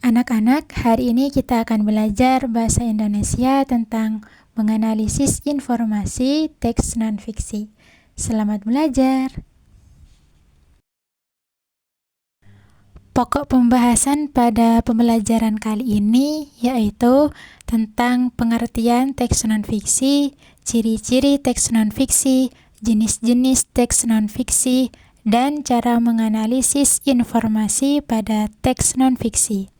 Anak-anak, hari ini kita akan belajar bahasa Indonesia tentang menganalisis informasi teks non-fiksi. Selamat belajar! Pokok pembahasan pada pembelajaran kali ini yaitu tentang pengertian teks non-fiksi, ciri-ciri teks non-fiksi, jenis-jenis teks non-fiksi, dan cara menganalisis informasi pada teks non-fiksi.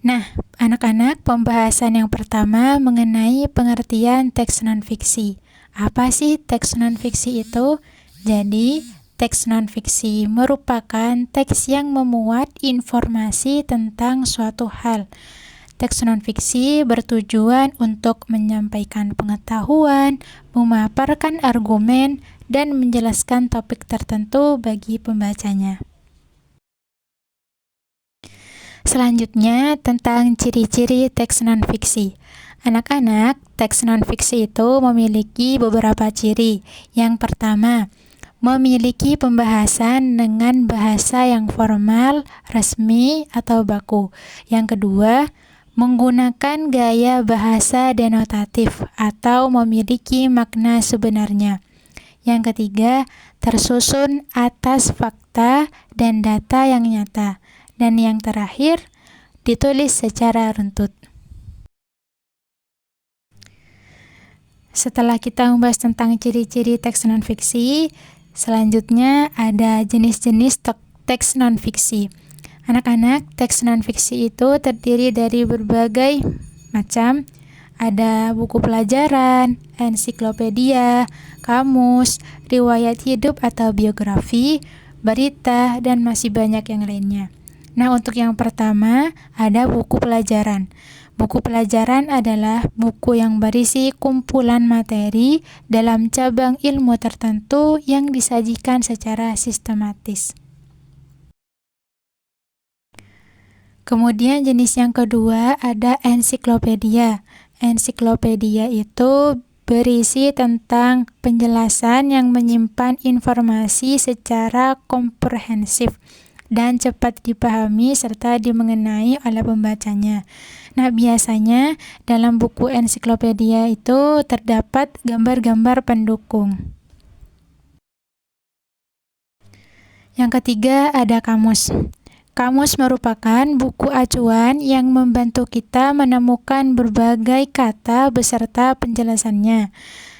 Nah, anak-anak, pembahasan yang pertama mengenai pengertian teks non-fiksi. Apa sih teks non-fiksi itu? Jadi, teks non-fiksi merupakan teks yang memuat informasi tentang suatu hal. Teks non-fiksi bertujuan untuk menyampaikan pengetahuan, memaparkan argumen, dan menjelaskan topik tertentu bagi pembacanya. Selanjutnya, tentang ciri-ciri teks non-fiksi. Anak-anak, teks non-fiksi itu memiliki beberapa ciri. Yang pertama, memiliki pembahasan dengan bahasa yang formal, resmi, atau baku. Yang kedua, menggunakan gaya bahasa denotatif atau memiliki makna sebenarnya. Yang ketiga, tersusun atas fakta dan data yang nyata. Dan yang terakhir, ditulis secara runtut. Setelah kita membahas tentang ciri-ciri teks non-fiksi, selanjutnya ada jenis-jenis teks non-fiksi. Anak-anak, teks non-fiksi itu terdiri dari berbagai macam. Ada buku pelajaran, ensiklopedia, kamus, riwayat hidup atau biografi, berita, dan masih banyak yang lainnya. Nah, untuk yang pertama ada buku pelajaran. Buku pelajaran adalah buku yang berisi kumpulan materi dalam cabang ilmu tertentu yang disajikan secara sistematis. Kemudian jenis yang kedua ada ensiklopedia. Ensiklopedia itu berisi tentang penjelasan yang menyimpan informasi secara komprehensif dan cepat dipahami serta dimengenai oleh pembacanya. Nah, biasanya dalam buku ensiklopedia itu terdapat gambar-gambar pendukung. Yang ketiga ada kamus. Kamus merupakan buku acuan yang membantu kita menemukan berbagai kata beserta penjelasannya,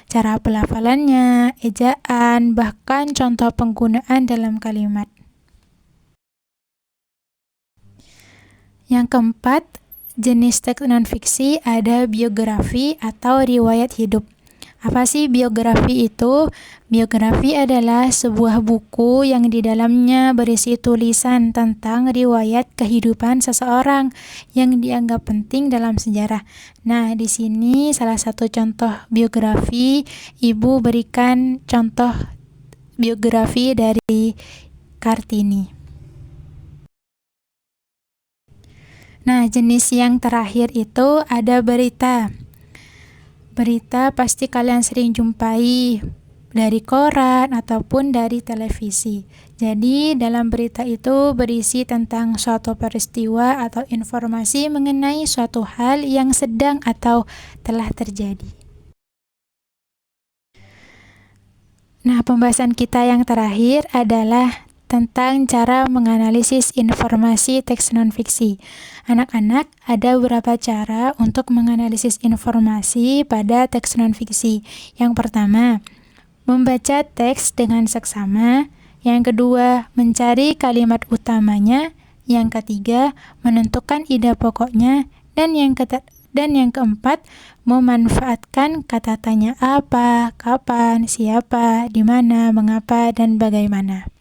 cara pelafalannya, ejaan, bahkan contoh penggunaan dalam kalimat. Yang keempat, jenis teks non-fiksi ada biografi atau riwayat hidup. Apa sih biografi itu? Biografi adalah sebuah buku yang di dalamnya berisi tulisan tentang riwayat kehidupan seseorang yang dianggap penting dalam sejarah. Nah, di sini salah satu contoh biografi, Ibu berikan contoh biografi dari Kartini. Nah, jenis yang terakhir itu ada berita. Berita pasti kalian sering jumpai dari koran ataupun dari televisi. Jadi, dalam berita itu berisi tentang suatu peristiwa atau informasi mengenai suatu hal yang sedang atau telah terjadi. Nah, pembahasan kita yang terakhir adalah tentang cara menganalisis informasi teks non-fiksi. Anak-anak, ada beberapa cara untuk menganalisis informasi pada teks non-fiksi. Yang pertama, membaca teks dengan seksama. Yang kedua, mencari kalimat utamanya. Yang ketiga, menentukan ide pokoknya. Dan yang keempat, memanfaatkan kata tanya apa, kapan, siapa, di mana, mengapa, dan bagaimana.